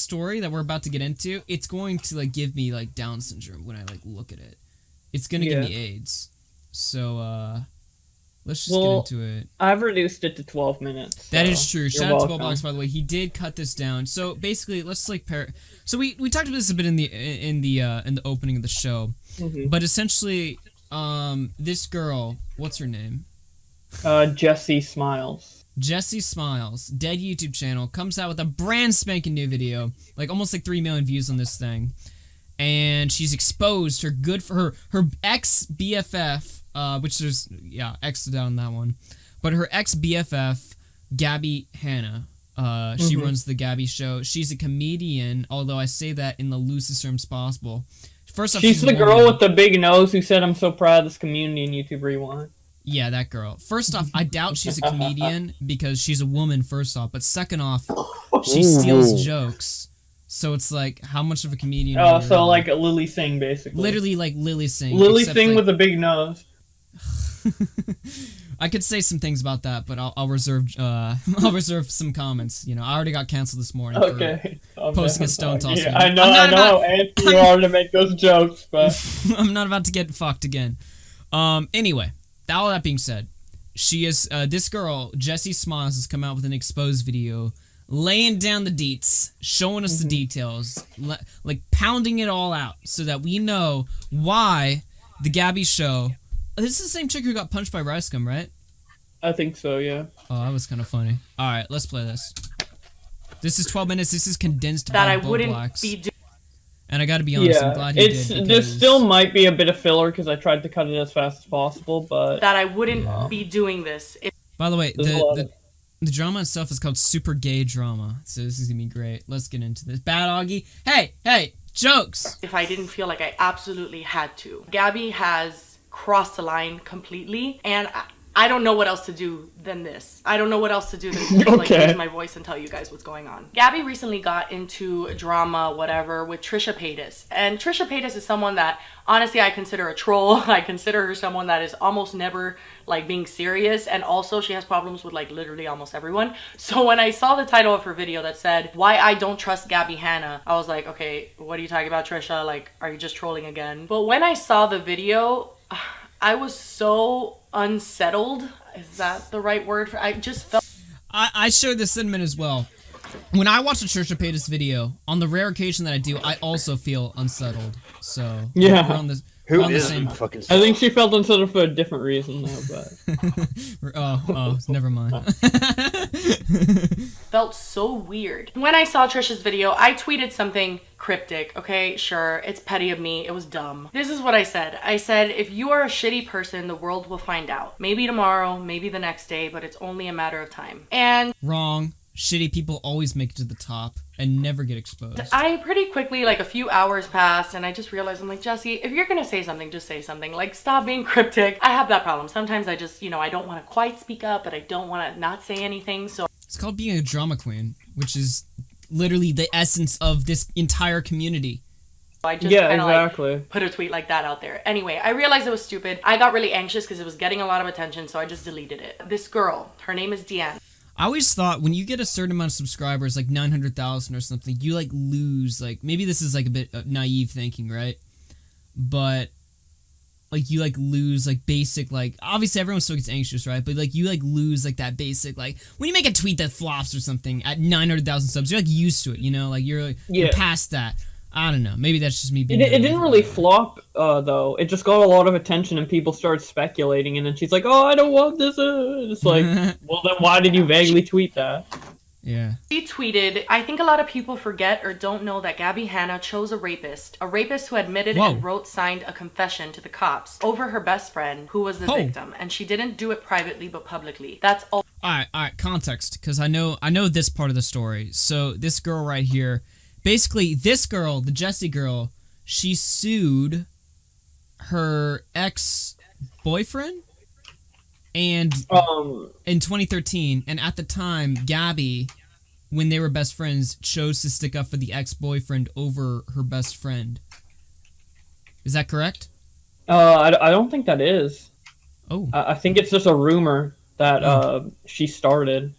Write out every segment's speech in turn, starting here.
story that we're about to get into, it's going to like give me like Down syndrome when I like look at it. It's gonna give me AIDS. So let's just get into it. I've reduced it to 12 minutes. That is true. Shout out to Bowblax, by the way. He did cut this down. So basically, let's like So we talked about this a bit in the opening of the show, but essentially, this girl, what's her name? Jessi Smiles. Jessi Smiles, dead YouTube channel, comes out with a brand spanking new video, like almost like 3 million views on this thing, and she's exposed her ex BFF, which there's X down that one, but her ex BFF, Gabbie Hanna. She runs the Gabbie show. She's a comedian, although I say that in the loosest terms possible. First off, she's the girl with the big nose who said, "I'm so proud of this community" in YouTube Rewind. Yeah, that girl. First off, I doubt she's a comedian because she's a woman, first off. But second off, she steals jokes. So it's like, how much of a comedian are you? So like a Lily Singh, basically. Literally like Lily Singh. Lily Singh with a big nose. I could say some things about that, but I'll reserve some comments. You know, I already got canceled this morning for posting a stone toss. Yeah, I know, and you are to make those jokes, but I'm not about to get fucked again. Anyway. All that being said, she is this girl, Jessi Smiles, has come out with an exposed video, laying down the deets, showing us the details, like pounding it all out, so that we know why the Gabbie show. This is the same chick who got punched by Ricegum, right? I think so, yeah. Oh, that was kind of funny. All right, let's play this. This is 12 minutes. This is condensed by Bowblax. And I gotta be honest, I'm glad he did. There still might be a bit of filler because I tried to cut it as fast as possible, but... That I wouldn't be doing this. By the way, the drama itself is called Super Gay Drama, so this is gonna be great. Let's get into this. Bad Augie. Hey, jokes! If I didn't feel like I absolutely had to. Gabbie has crossed the line completely, and I don't know what else to do than this. I don't know what else to do than like use my voice and tell you guys what's going on. Gabbie recently got into drama, whatever, with Trisha Paytas. And Trisha Paytas is someone that, honestly, I consider a troll. I consider her someone that is almost never, like, being serious. And also, she has problems with, like, literally almost everyone. So when I saw the title of her video that said, "Why I Don't Trust Gabbie Hanna," I was like, okay, what are you talking about, Trisha? Like, are you just trolling again? But when I saw the video, I was so unsettled. Is that the right word? I just felt... I share this sentiment as well. When I watch a Trisha Paytas video, on the rare occasion that I do, I also feel unsettled. So, yeah. We're on the same... I think she felt unsettled for a different reason, though, but... oh, never mind. Felt so weird. When I saw Trisha's video, I tweeted something cryptic. Okay, sure, it's petty of me. It was dumb. This is what I said. I said, if you are a shitty person, the world will find out. Maybe tomorrow, maybe the next day, but it's only a matter of time. And... Wrong. Shitty people always make it to the top and never get exposed. I pretty quickly, like a few hours passed, and I just realized, I'm like, Jessi, if you're gonna say something, just say something. Like, stop being cryptic. I have that problem. Sometimes I just, I don't want to quite speak up, but I don't want to not say anything, so... It's called being a drama queen, which is literally the essence of this entire community. I just kind of like put a tweet like that out there. Anyway, I realized it was stupid. I got really anxious because it was getting a lot of attention, so I just deleted it. This girl, her name is Deanne. I always thought when you get a certain amount of subscribers, like 900,000 or something, you like lose, like, maybe this is like a bit naive thinking, right? But like you like lose like basic, like, obviously everyone still gets anxious, right? But like you like lose like that basic, like when you make a tweet that flops or something at 900,000 subs, you're like used to it, like you're past that. I don't know. Maybe that's just me being... It didn't really flop, though. It just got a lot of attention and people started speculating, and then she's like, oh, I don't want this. It's like, well, then why did you vaguely tweet that? Yeah. She tweeted, I think a lot of people forget or don't know that Gabbie Hanna chose a rapist who admitted and signed a confession to the cops over her best friend who was the victim, and she didn't do it privately but publicly. That's all. All right, context, because I know this part of the story. So this girl right here... Basically, this girl, the Jessi girl, she sued her ex-boyfriend and in 2013, and at the time, Gabbie, when they were best friends, chose to stick up for the ex-boyfriend over her best friend. Is that correct? I don't think that is. Oh. I think it's just a rumor that she started.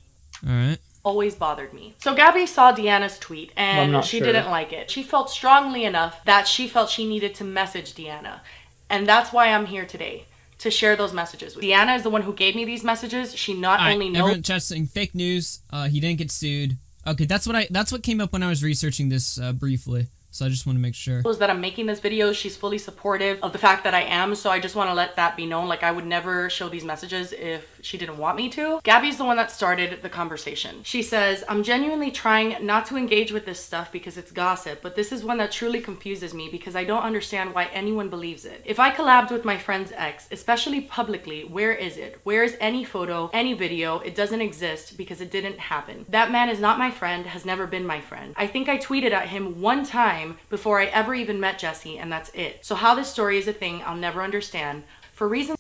All right. always bothered me. So Gabbie saw Deanna's tweet and she didn't like it. She felt strongly enough that she felt she needed to message Deanna. And that's why I'm here today, to share those messages with you. Deanna is the one who gave me these messages. She not only knows... Everyone chat's saying fake news. He didn't get sued. Okay, that's what came up when I was researching this briefly. So I just want to make sure. That I'm making this video. She's fully supportive of the fact that I am. So I just want to let that be known. Like, I would never show these messages if she didn't want me to. Gabbie's the one that started the conversation. She says, I'm genuinely trying not to engage with this stuff because it's gossip, but this is one that truly confuses me because I don't understand why anyone believes it. If I collabed with my friend's ex, especially publicly, where is it? Where is any photo, any video? It doesn't exist because it didn't happen. That man is not my friend, has never been my friend. I think I tweeted at him one time before I ever even met Jessi, and that's it. So how this story is a thing, I'll never understand. For reasons...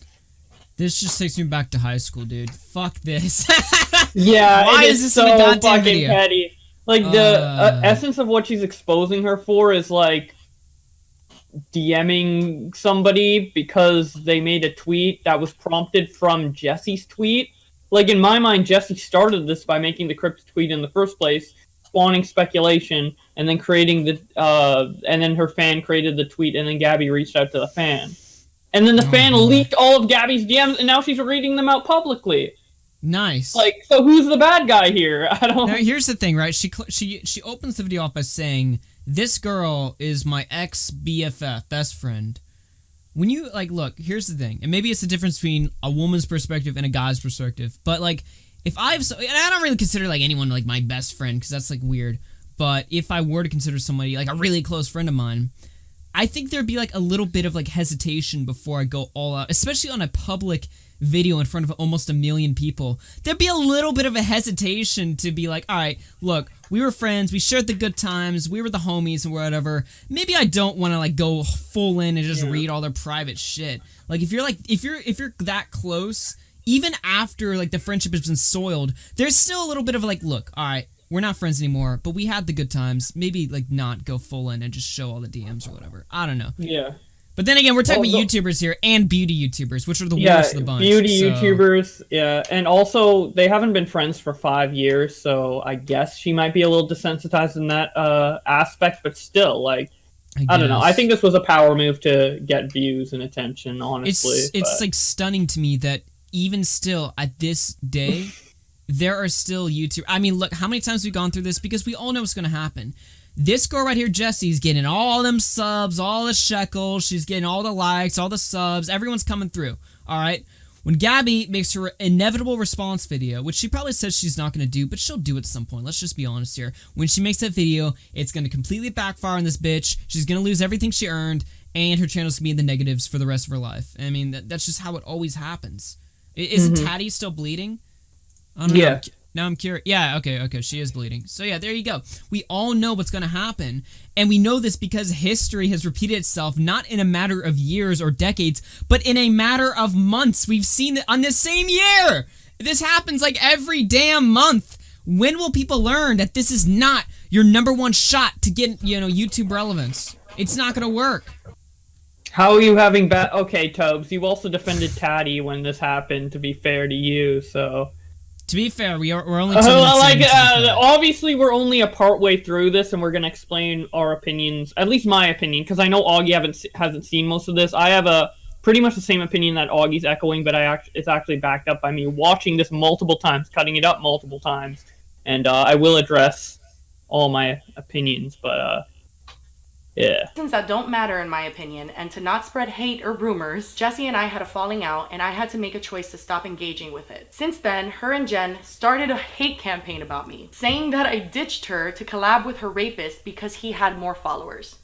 This just takes me back to high school, dude. Fuck this. Yeah, why it is this so in the goddamn fucking video? petty. Like, the essence of what she's exposing her for is, like, DMing somebody because they made a tweet that was prompted from Jessi's tweet. Like, in my mind, Jessi started this by making the cryptic tweet in the first place, spawning speculation, and then creating the and then her fan created the tweet, and then Gabbie reached out to the fan, and then the fan leaked all of Gabbie's DMs, and now she's reading them out publicly. Nice. Like, so who's the bad guy here? I don't. Now here's the thing, right? She opens the video off by saying, "This girl is my ex BFF, best friend." When you look, here's the thing, and maybe it's the difference between a woman's perspective and a guy's perspective, but like. And I don't really consider anyone my best friend because that's weird. But if I were to consider somebody a really close friend of mine, I think there'd be a little bit of hesitation before I go all out, especially on a public video in front of almost 1 million people. There'd be a little bit of a hesitation to be like, all right, look, we were friends, we shared the good times, we were the homies and whatever. Maybe I don't want to go full in and just read all their private shit. If you're that close. Even after the friendship has been soiled, there's still a little bit of look, all right, we're not friends anymore, but we had the good times. Maybe not go full in and just show all the DMs or whatever. I don't know. Yeah. But then again, we're talking about YouTubers here and beauty YouTubers, which are the worst of the bunch. YouTubers, yeah, and also they haven't been friends for 5 years, so I guess she might be a little desensitized in that aspect. But still, I don't know. I think this was a power move to get views and attention. Honestly, it's stunning to me that. Even still, at this day, there are still YouTube. I mean, look, how many times we've gone through this because we all know what's going to happen. This girl right here, Jessi's getting all them subs, all the shekels. She's getting all the likes, all the subs. Everyone's coming through, all right? When Gabbie makes her inevitable response video, which she probably says she's not going to do, but she'll do it at some point. Let's just be honest here. When she makes that video, it's going to completely backfire on this bitch. She's going to lose everything she earned, and her channel's going to be in the negatives for the rest of her life. I mean, that's just how it always happens. Isn't Tatty still bleeding? I don't know. Yeah. Now I'm curious. Yeah, okay, she is bleeding. So yeah, there you go. We all know what's going to happen, and we know this because history has repeated itself, not in a matter of years or decades, but in a matter of months. We've seen it on this same year. This happens every damn month. When will people learn that this is not your #1 shot to get, YouTube relevance? It's not going to work. How are you having bad... Okay, Tobes, you also defended Tatty when this happened, to be fair to you, so... To be fair, we're only 2 minutes in, obviously we're only a part way through this, and we're going to explain our opinions, at least my opinion, because I know Augie hasn't seen most of this. I have pretty much the same opinion that Augie's echoing, but it's actually backed up by me watching this multiple times, cutting it up multiple times, and I will address all my opinions, but... Yeah. Things that don't matter in my opinion, and to not spread hate or rumors, Jessi and I had a falling out and I had to make a choice to stop engaging with it. Since then, her and Jen started a hate campaign about me, saying that I ditched her to collab with her rapist because he had more followers.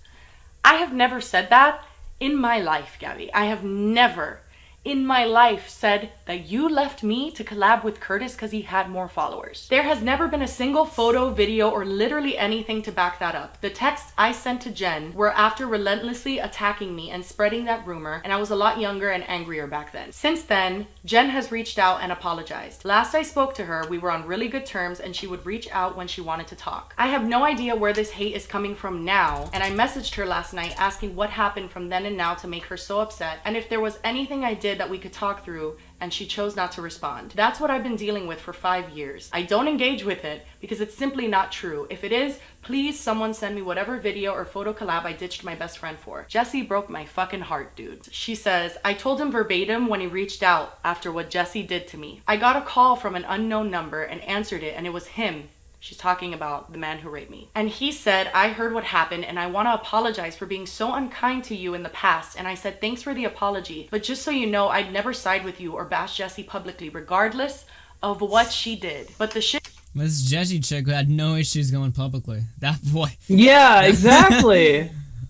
I have never said that in my life, Gabbie. I have never in my life said that you left me to collab with Curtis because he had more followers. There has never been a single photo, video, or literally anything to back that up. The texts I sent to Jen were after relentlessly attacking me and spreading that rumor, and I was a lot younger and angrier back then. Since then, Jen has reached out and apologized. Last I spoke to her, we were on really good terms and she would reach out when she wanted to talk. I have no idea where this hate is coming from now, and I messaged her last night asking what happened from then and now to make her so upset, and if there was anything I did that we could talk through, and she chose not to respond. That's what I've been dealing with for 5 years. I don't engage with it because it's simply not true. If it is, please someone send me whatever video or photo collab I ditched my best friend for. Jessi broke my fucking heart, dude. She says, I told him verbatim when he reached out after what Jessi did to me. I got a call from an unknown number and answered it, and it was him. She's talking about the man who raped me. And he said, I heard what happened and I want to apologize for being so unkind to you in the past. And I said, thanks for the apology. But just so you know, I'd never side with you or bash Jessi publicly, regardless of what she did. But the shit... This Jessi chick who had no issues going publicly. That boy. Yeah, exactly.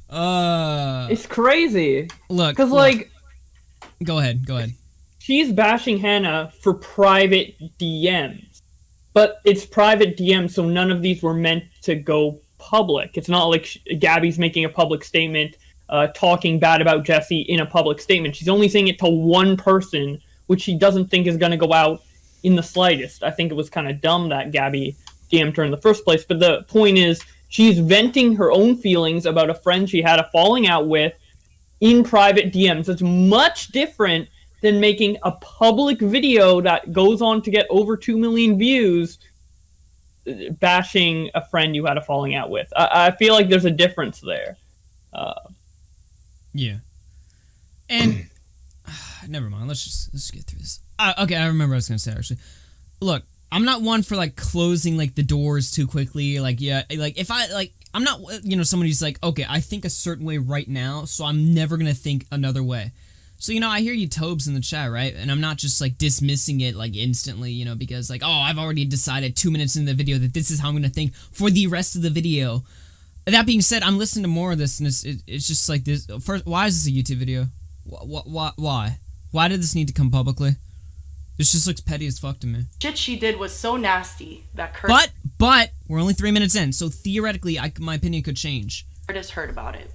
It's crazy. Look. Because, like... Go ahead. She's bashing Hanna for private DMs. But it's private DMs, so none of these were meant to go public. It's not like Gabbie's making a public statement, talking bad about Jessi in a public statement. She's only saying it to one person, which she doesn't think is going to go out in the slightest. I think it was kind of dumb that Gabbie DM'd her in the first place. But the point is, she's venting her own feelings about a friend she had a falling out with in private DMs. It's much different than making a public video that goes on to get over 2 million views bashing a friend you had a falling out with. I feel like there's a difference there. Yeah. And never mind. Let's get through this. Okay, I remember what I was gonna say actually. Look, I'm not one for like closing like the doors too quickly. Like if I like, I'm not somebody who's like, okay, I think a certain way right now, so I'm never gonna think another way. So, I hear you Tobes in the chat, right? And I'm not just, like, dismissing it, like, instantly, because, like, oh, I've already decided 2 minutes into the video that this is how I'm going to think for the rest of the video. That being said, I'm listening to more of this, and it's just, like, this. First, why is this a YouTube video? Why? Why did this need to come publicly? This just looks petty as fuck to me. Shit she did was so nasty that Curtis... But, we're only 3 minutes in, so theoretically, my opinion could change. Curtis heard about it.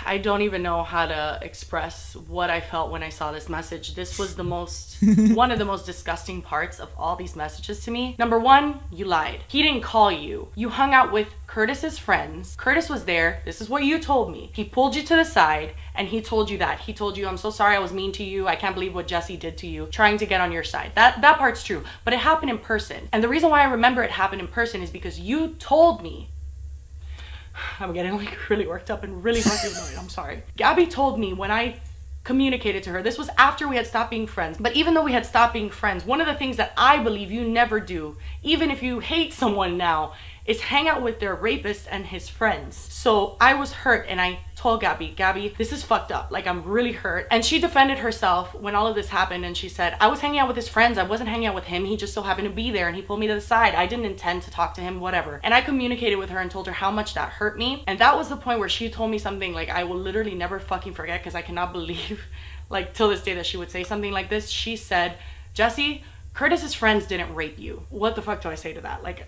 I don't even know how to express what I felt when I saw this message. This was the most, one of the most disgusting parts of all these messages to me. Number one, you lied. He didn't call you. You hung out with Curtis's friends. Curtis was there. This is what you told me. He pulled you to the side and he told you that. He told you, I'm so sorry I was mean to you. I can't believe what Jessi did to you. Trying to get on your side. That part's true. But it happened in person. And the reason why I remember it happened in person is because you told me. I'm getting like really worked up and really fucking annoyed. I'm sorry. Gabbie told me when I communicated to her, this was after we had stopped being friends, but even though we had stopped being friends, one of the things that I believe you never do, even if you hate someone now, is hang out with their rapist and his friends. So I was hurt and I told Gabbie, this is fucked up. Like, I'm really hurt. And she defended herself when all of this happened and she said, I was hanging out with his friends. I wasn't hanging out with him. He just so happened to be there and he pulled me to the side. I didn't intend to talk to him, whatever. And I communicated with her and told her how much that hurt me. And that was the point where she told me something like I will literally never fucking forget, because I cannot believe, like, till this day that she would say something like this. She said, Jessi, Curtis's friends didn't rape you. What the fuck do I say to that? Like,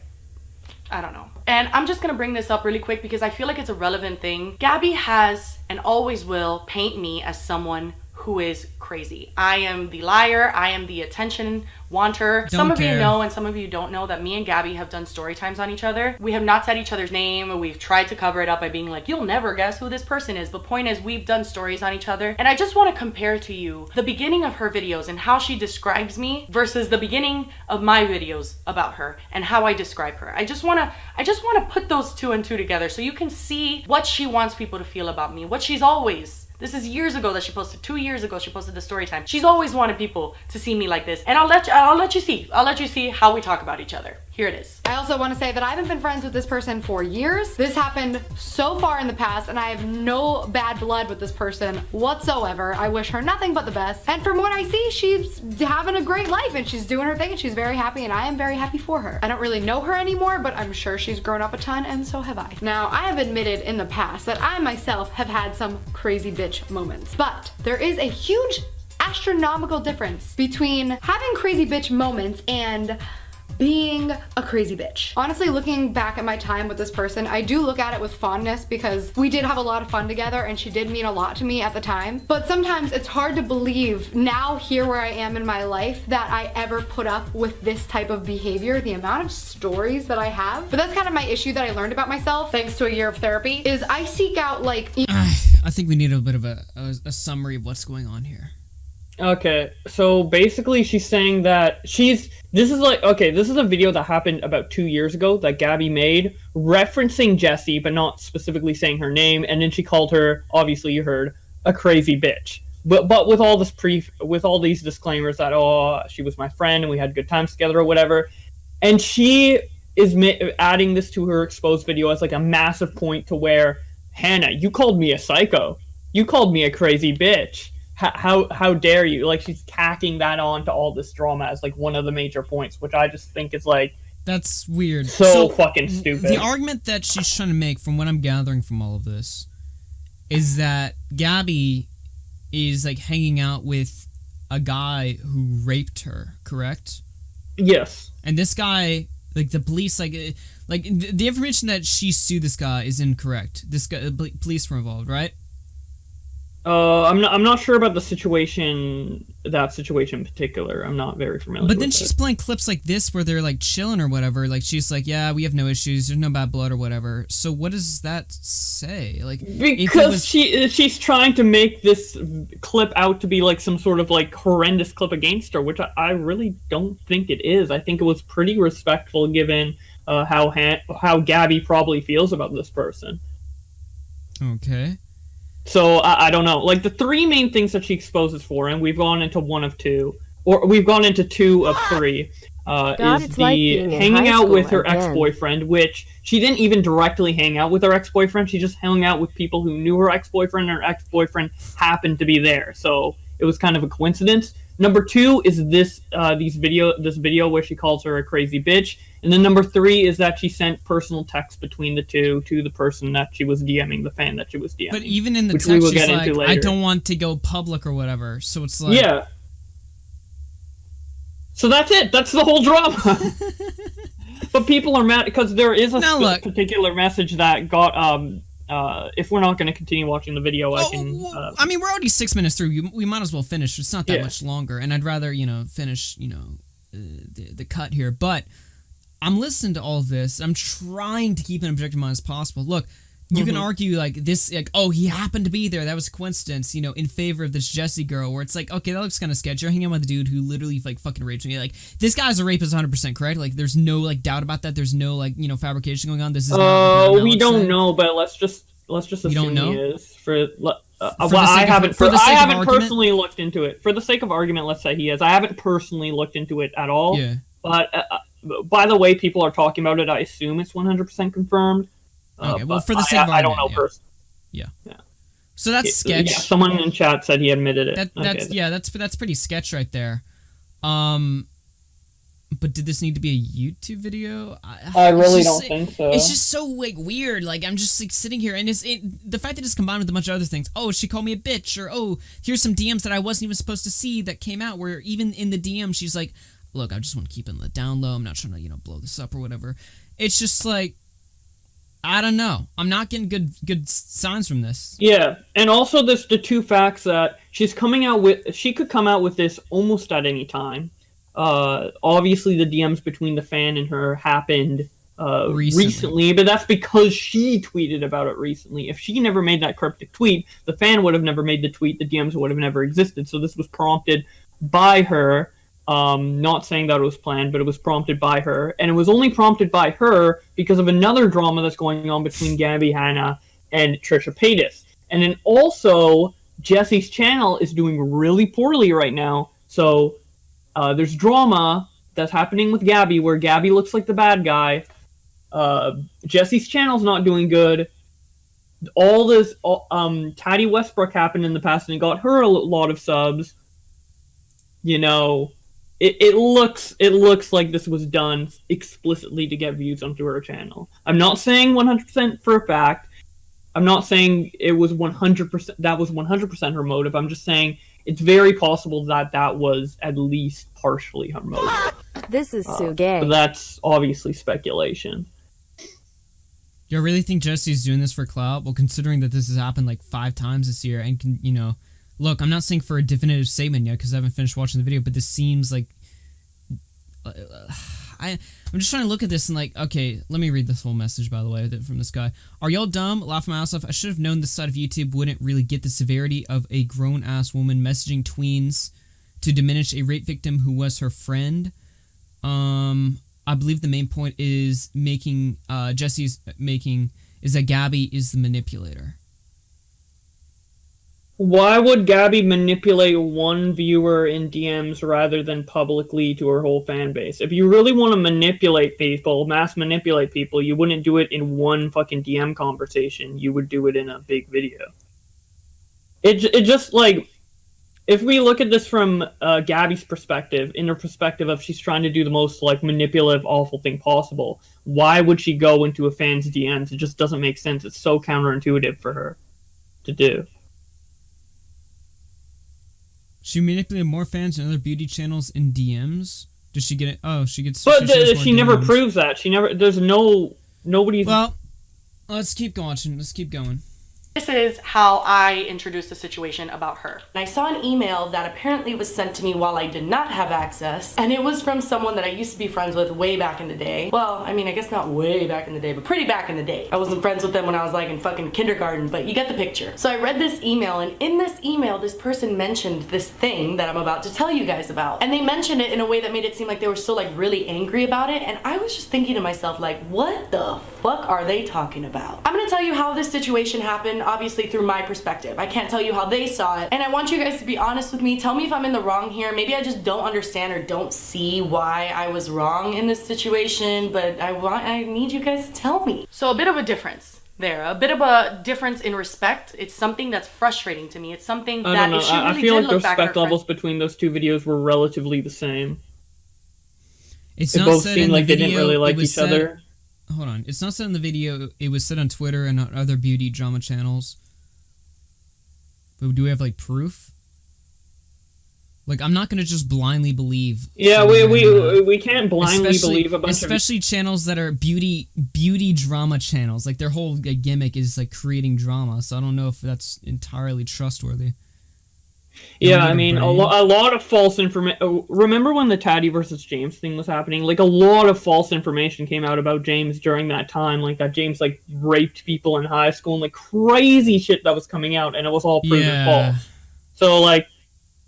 I don't know. And I'm just gonna bring this up really quick because I feel like it's a relevant thing. Gabbie has and always will paint me as someone who is crazy. I am the liar. I am the attention wanter. Some of you know and some of you don't know that me and Gabbie have done story times on each other. We have not said each other's name. We've tried to cover it up by being like, you'll never guess who this person is. But point is, we've done stories on each other. And I just want to compare to you the beginning of her videos and how she describes me versus the beginning of my videos about her and how I describe her. I just want to put those two and two together so you can see what she wants people to feel about me, what she's always. This is years ago that she posted. 2 years ago she posted the story time. She's always wanted people to see me like this, and I'll let you see how we talk about each other. Here it is. I also want to say that I haven't been friends with this person for years. This happened so far in the past and I have no bad blood with this person whatsoever. I wish her nothing but the best. And from what I see, she's having a great life and she's doing her thing and she's very happy, and I am very happy for her. I don't really know her anymore, but I'm sure she's grown up a ton, and so have I. Now, I have admitted in the past that I myself have had some crazy bitch moments, but there is a huge astronomical difference between having crazy bitch moments and being a crazy bitch. Honestly, looking back at my time with this person, I do look at it with fondness because we did have a lot of fun together and she did mean a lot to me at the time. But sometimes it's hard to believe now, here where I am in my life, that I ever put up with this type of behavior, the amount of stories that I have. But that's kind of my issue that I learned about myself thanks to a year of therapy, is I seek out like... I think we need a bit of a summary of what's going on here. Okay, so basically she's saying that this is a video that happened about 2 years ago that Gabbie made, referencing Jessi, but not specifically saying her name, and then she called her, obviously you heard, a crazy bitch. But with all these disclaimers that, oh, she was my friend and we had good times together or whatever, and she is adding this to her exposed video as like a massive point to where, Hannah, you called me a psycho. You called me a crazy bitch. How dare you? Like, she's tacking that on to all this drama as like one of the major points, which I just think is like, that's weird. So fucking stupid. The argument that she's trying to make, from what I'm gathering from all of this, is that Gabbie is like hanging out with a guy who raped her, correct? Yes. And this guy, like the police, like the information that she sued this guy is incorrect. This guy, police were involved, right? I'm not sure about that situation in particular. I'm not very familiar. But then she's playing clips like this where they're like chilling or whatever. Like she's like, yeah, we have no issues. There's no bad blood or whatever. So what does that say? Like, because she's trying to make this clip out to be like some sort of like horrendous clip against her, which I really don't think it is. I think it was pretty respectful given how Gabbie probably feels about this person. Okay. So, I don't know. Like, the three main things that she exposes for, and we've gone into one of two, or we've gone into two of three, is the hanging out with her ex-boyfriend, which she didn't even directly hang out with her ex-boyfriend. She just hung out with people who knew her ex-boyfriend, and her ex-boyfriend happened to be there. So, it was kind of a coincidence. Number two is this video where she calls her a crazy bitch. And then number three is that she sent personal texts between the two to the person that she was DMing, the fan that she was DMing. But even in the text, she's like, I don't want to go public or whatever. So it's like... Yeah. So that's it. That's the whole drama. But people are mad because there is a particular message that got... if we're not going to continue watching the video, I can... I mean, we're already 6 minutes through. We might as well finish. It's not that much longer. And I'd rather, finish, the cut here. But I'm listening to all of this. I'm trying to keep an objective mind as possible. Look, you can argue, like, this, like, oh, he happened to be there. That was a coincidence, in favor of this Jessi girl, where it's like, okay, that looks kind of sketchy. You're hanging out with a dude who literally, like, fucking raped me. Like, this guy's a rapist 100%, correct? Like, there's no, like, doubt about that. There's no, like, fabrication going on. This is we don't know, but let's just assume he is. I haven't personally looked into it. For the sake of argument, let's say he is. I haven't personally looked into it at all. Yeah. But by the way people are talking about it, I assume it's 100% confirmed. Okay, well, for the sake of argument, I don't know personally. Yeah. So that's sketch. Yeah, someone in chat said he admitted it. That's pretty sketch right there. But did this need to be a YouTube video? I really don't think so. It's just so like weird. Like I'm just like sitting here, and the fact that it's combined with a bunch of other things. Oh, she called me a bitch, or oh, here's some DMs that I wasn't even supposed to see that came out. Where even in the DM, she's like, "Look, I just want to keep it on the down low. I'm not trying to blow this up or whatever." It's just like, I don't know. I'm not getting good signs from this. Yeah, and also the two facts that she's coming out with. She could come out with this almost at any time. Obviously the DMs between the fan and her happened recently, but that's because she tweeted about it recently. If she never made that cryptic tweet, the fan would have never made the tweet, the DMs would have never existed. So this was prompted by her, not saying that it was planned, but it was prompted by her, and it was only prompted by her because of another drama that's going on between Gabbie Hanna and Trisha Paytas. And then also, Jessi's channel is doing really poorly right now, so there's drama that's happening with Gabbie where Gabbie looks like the bad guy. Jessi's channel's not doing good. All this, Taddy Westbrook happened in the past and it got her a lot of subs. It looks like this was done explicitly to get views onto her channel. I'm not saying 100% for a fact. I'm not saying it was 100%. That was 100% her motive. I'm just saying it's very possible that was at least partially her motive. This is so gay. But that's obviously speculation. You really think Jessi's doing this for clout? Well, considering that this has happened like 5 times this year, and look, I'm not saying for a definitive statement yet because I haven't finished watching the video, but this seems like I'm just trying to look at this and like, okay, let me read this whole message, by the way, from this guy. Are y'all dumb? Laughing my ass off. I should have known this side of YouTube wouldn't really get the severity of a grown-ass woman messaging tweens to diminish a rape victim who was her friend. I believe the main point is Jessi's making is that Gabbie is the manipulator. Why would Gabbie manipulate one viewer in DMs rather than publicly to her whole fan base? If you really want to manipulate people, mass manipulate people, you wouldn't do it in one fucking DM conversation. You would do it in a big video. It just, like, if we look at this from Gabbie's perspective, in her perspective of she's trying to do the most, like, manipulative, awful thing possible, why would she go into a fan's DMs? It just doesn't make sense. It's so counterintuitive for her to do. She manipulated more fans and other beauty channels in DMs? Does she get it? Oh, she gets... But she never proves that. She never... There's nobody... Well, let's keep watching. Let's keep going. This is how I introduced the situation about her. I saw an email that apparently was sent to me while I did not have access, and it was from someone that I used to be friends with way back in the day. Well, I mean, I guess not way back in the day, but pretty back in the day. I wasn't friends with them when I was like in fucking kindergarten, but you get the picture. So I read this email, and in this email, this person mentioned this thing that I'm about to tell you guys about. And they mentioned it in a way that made it seem like they were still like really angry about it, and I was just thinking to myself, like, what the fuck are they talking about? I'm gonna tell you how this situation happened, obviously through my perspective. I can't tell you how they saw it, and I want you guys to be honest with me. Tell me if I'm in the wrong here. Maybe I just don't understand or don't see why I was wrong in this situation, but I need you guys to tell me. So a bit of a difference there, a bit of a difference in respect. It's something that's frustrating to me. It's something that if she really I feel did like the look back at respect her levels between those two videos were relatively the same. It's they not both said seemed in like the they didn't video, really like it was each said, other. Hold on. It's not said in the video. It was said on Twitter and on other beauty drama channels. But do we have, like, proof? Like, I'm not gonna just blindly believe. Yeah, we can't blindly believe a bunch especially channels that are beauty drama channels. Like, their whole gimmick is, like, creating drama. So I don't know if that's entirely trustworthy. Yeah, I mean, a lot of false information. Remember when the Taddy versus James thing was happening? Like, a lot of false information came out about James during that time. Like, that James, like, raped people in high school and, like, crazy shit that was coming out, and it was all proven false. So, like,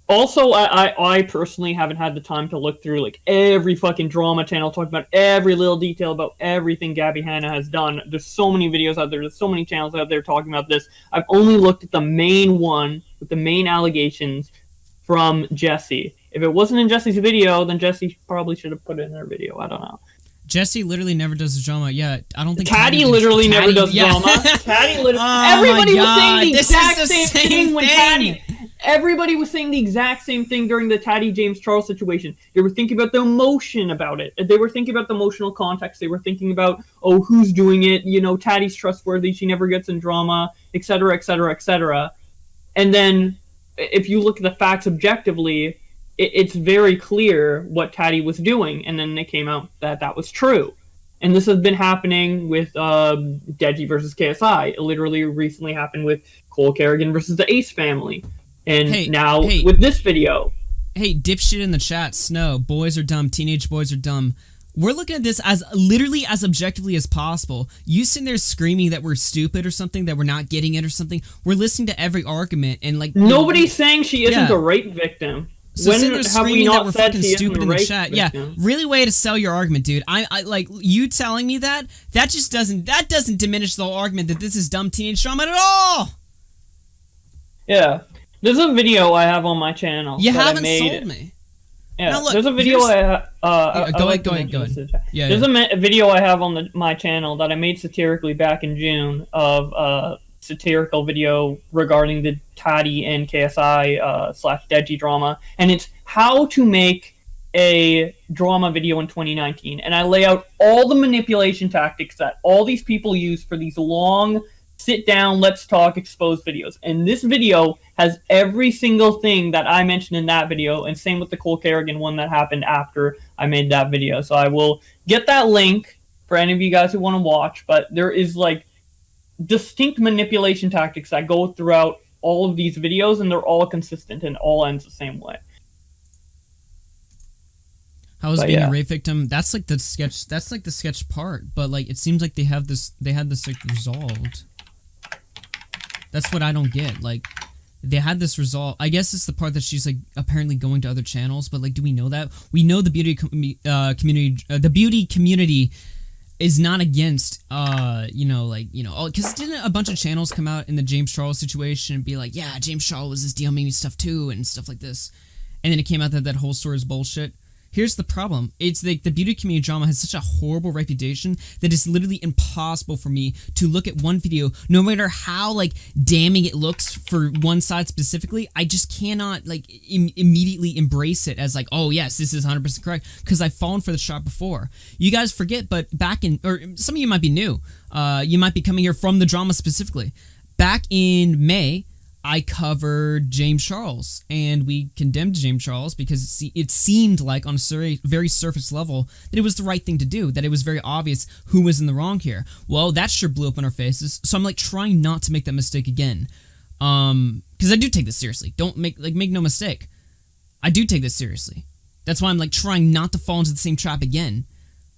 also, I personally haven't had the time to look through, like, every fucking drama channel, talking about every little detail about everything Gabbie Hanna has done. There's so many videos out there. There's so many channels out there talking about this. I've only looked at the main one with the main allegations from Jessi. If it wasn't in Jessi's video, then Jessi probably should have put it in her video. I don't know. Jessi literally never does drama. Yeah, I don't think Taddy literally never does drama. Taddy literally. Everybody was saying the exact same thing when Taddy. Everybody was saying the exact same thing during the Taddy James Charles situation. They were thinking about the emotion about it. They were thinking about the emotional context. They were thinking about, oh, who's doing it? You know, Taddy's trustworthy. She never gets in drama, etc., etc., etc. And then, if you look at the facts objectively, it's very clear what Taddy was doing. And then it came out that that was true. And this has been happening with Deji versus KSI. It literally recently happened with Cole Kerrigan versus the Ace family. And with this video. Hey, dipshit in the chat, Snow, boys are dumb, teenage boys are dumb. We're looking at this as literally as objectively as possible. You sitting there screaming that we're stupid or something, that we're not getting it or something. We're listening to every argument and like... Nobody's saying she isn't a rape victim. So sitting there screaming that we're fucking stupid in the chat. Victim? Yeah, really way to sell your argument, dude. I like, you telling me that just doesn't diminish the whole argument that this is dumb teenage drama at all. Yeah. There's a video I have on my channel. You haven't sold me. Yeah, now look, there's a video go ahead. Yeah, there's a video I have on my channel that I made satirically back in June of a satirical video regarding the Taddy and KSI / Deji drama, and it's how to make a drama video in 2019. And I lay out all the manipulation tactics that all these people use for these long sit down, let's talk, expose videos. And this video has every single thing that I mentioned in that video, and same with the Cole Kerrigan one that happened after I made that video. So I will get that link for any of you guys who want to watch, but there is like distinct manipulation tactics that go throughout all of these videos, and they're all consistent and all ends the same way. How is being a rape victim? That's like the sketch. That's like the sketch part. But like, it seems like they had this like resolved. That's what I don't get. Like, they had this result. I guess it's the part that she's like apparently going to other channels, but like, do we know that? We know the beauty community is not against, because didn't a bunch of channels come out in the James Charles situation and be like, yeah, James Charles was this DMing me stuff too and stuff like this, and then it came out that that whole story is bullshit. Here's the problem. It's like the beauty community drama has such a horrible reputation that it's literally impossible for me to look at one video, no matter how like damning it looks for one side specifically. I just cannot like immediately embrace it as like, oh yes, this is 100% correct, because I've fallen for the shot before. You guys forget, but back in, or some of you might be new, you might be coming here from the drama specifically. Back in May, I covered James Charles, and we condemned James Charles because it seemed like on a very surface level that it was the right thing to do, that it was very obvious who was in the wrong here. Well, that sure blew up in our faces, so I'm like trying not to make that mistake again. Because I do take this seriously. Don't make no mistake. I do take this seriously. That's why I'm like trying not to fall into the same trap again.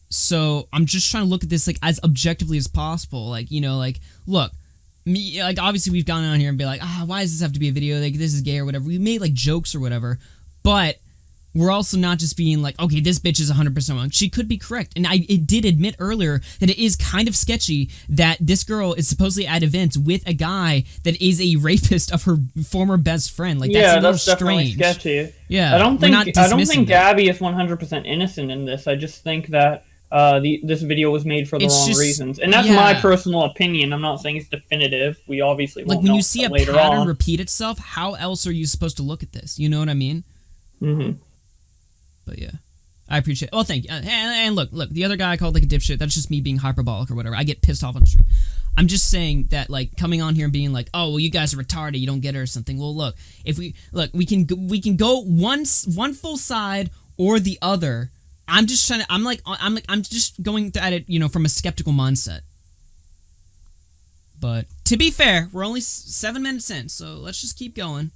So I'm just trying to look at this like as objectively as possible. Like, look, me, like, obviously we've gone on here and be like, why does this have to be a video? Like, this is gay or whatever. We made like jokes or whatever, but we're also not just being like, okay, this bitch is 100% wrong. She could be correct, and it did admit earlier that it is kind of sketchy that this girl is supposedly at events with a guy that is a rapist of her former best friend. Like, that's a little strange. Sketchy. Yeah, I don't think Gabbie is 100% innocent in this. I just think that this video was made for the wrong reasons, and that's my personal opinion. I'm not saying it's definitive. We obviously won't know when you see a pattern repeat itself, how else are you supposed to look at this? You know what I mean? Mm-hmm. But yeah, I appreciate it. Well, thank you. And look, the other guy I called like a dipshit. That's just me being hyperbolic or whatever. I get pissed off on the stream. I'm just saying that, like, coming on here and being like, oh, well, you guys are retarded, you don't get it or something. Well, look, if we can go one full side or the other. I'm just going at it, from a skeptical mindset. But to be fair, we're only 7 minutes in, so let's just keep going.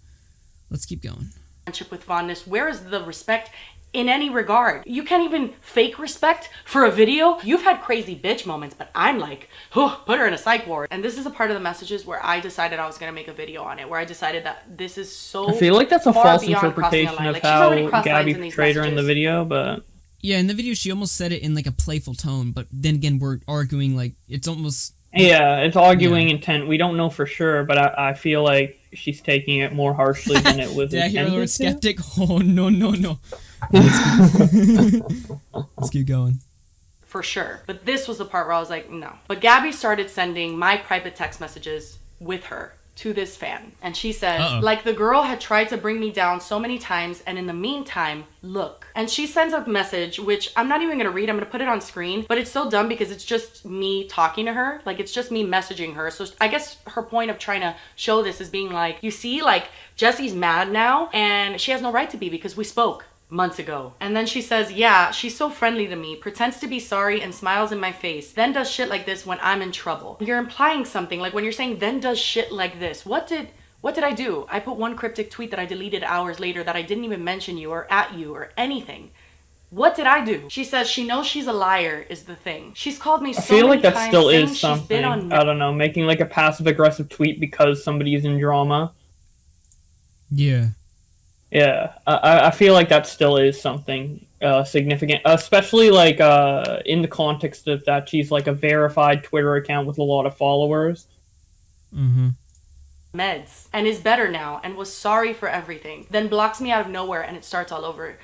Let's keep going. Friendship with fondness. Where is the respect in any regard? You can't even fake respect for a video. You've had crazy bitch moments, but I'm like, oh, put her in a psych ward. And this is a part of the messages where I decided I was gonna make a video on it, where I decided that this is so. I feel like that's a false interpretation of how Gabbie portrayed her in the video, but. Yeah, in the video she almost said it in like a playful tone, but then again we're arguing like it's almost. Yeah, it's arguing intent. We don't know for sure, but I feel like she's taking it more harshly than it was. Did I hear the word skeptic? Oh, no. Let's keep going. For sure. But this was the part where I was like, no. But Gabbie started sending my private text messages with her to this fan. And she said, like, the girl had tried to bring me down so many times, and in the meantime, look. And she sends a message, which I'm not even going to read. I'm going to put it on screen. But it's so dumb because it's just me talking to her. Like, it's just me messaging her. So I guess her point of trying to show this is being like, you see, like, Jessi's mad now, and she has no right to be because we spoke months ago. And then she says, yeah, she's so friendly to me, pretends to be sorry and smiles in my face, then does shit like this when I'm in trouble. You're implying something, like when you're saying then does shit like this. What did I do? I put one cryptic tweet that I deleted hours later that I didn't even mention you or at you or anything. What did I do? She says she knows she's a liar is the thing. She's called me so many times. I feel like that still is something. I don't know, making like a passive aggressive tweet because somebody is in drama. Yeah. Yeah, I feel like that still is something significant, especially like in the context of that she's like a verified Twitter account with a lot of followers. Mm-hmm. Meds and is better now and was sorry for everything. Then blocks me out of nowhere and it starts all over.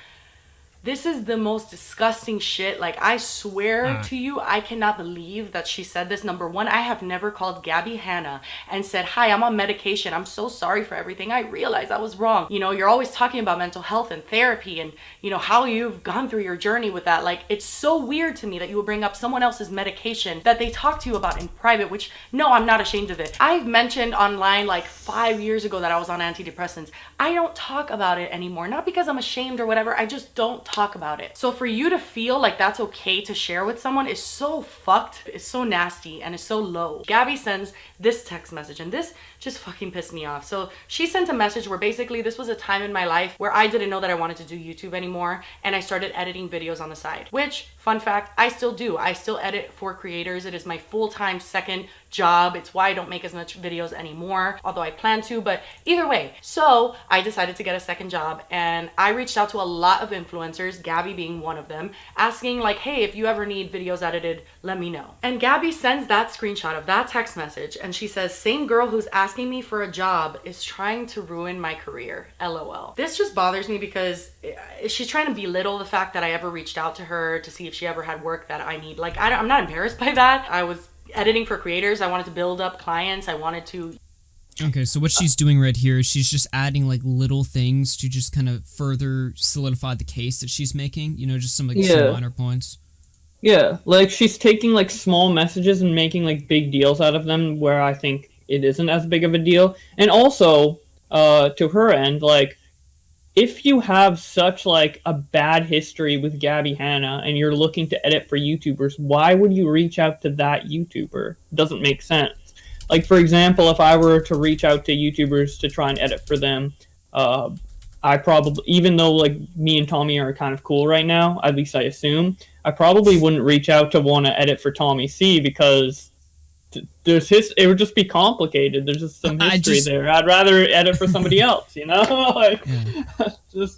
This is the most disgusting shit. Like, I swear to you, I cannot believe that she said this. Number one, I have never called Gabbie Hanna and said, hi, I'm on medication. I'm so sorry for everything. I realized I was wrong. You know, you're always talking about mental health and therapy and, you know, how you've gone through your journey with that. Like, it's so weird to me that you would bring up someone else's medication that they talk to you about in private, which, no, I'm not ashamed of it. I've mentioned online like 5 years ago that I was on antidepressants. I don't talk about it anymore. Not because I'm ashamed or whatever. I just don't talk talk about it. So for you to feel like that's okay to share with someone is so fucked, it's so nasty, and it's so low. Gabbie sends this text message, and this just fucking pissed me off. So she sent a message where basically this was a time in my life where I didn't know that I wanted to do YouTube anymore, and I started editing videos on the side, which, fun fact, I still do. I still edit for creators. It is my full-time second job. It's why I don't make as much videos anymore, although I plan to, but either way. So I decided to get a second job, and I reached out to a lot of influencers, Gabbie being one of them, asking like, hey, if you ever need videos edited, let me know. And Gabbie sends that screenshot of that text message, and she says, same girl who's asking me for a job is trying to ruin my career, LOL. This just bothers me because she's trying to belittle the fact that I ever reached out to her to see if she ever had work that I need. Like, I'm not embarrassed by that. I was editing for creators. I wanted to build up clients. I wanted to... Okay, so what she's doing right here is she's just adding like little things to just kind of further solidify the case that she's making, you know, just some like some minor points. Yeah, like she's taking like small messages and making like big deals out of them where I think it isn't as big of a deal. And also, to her end, like, if you have such like a bad history with Gabbie Hanna and you're looking to edit for YouTubers, why would you reach out to that YouTuber? Doesn't make sense. Like, for example, if I were to reach out to YouTubers to try and edit for them, I probably, even though like me and Tommy are kind of cool right now, at least I assume, I probably wouldn't reach out to want to edit for Tommy C because it would just be complicated. There's just some history there. I'd rather edit for somebody else, you know? Like,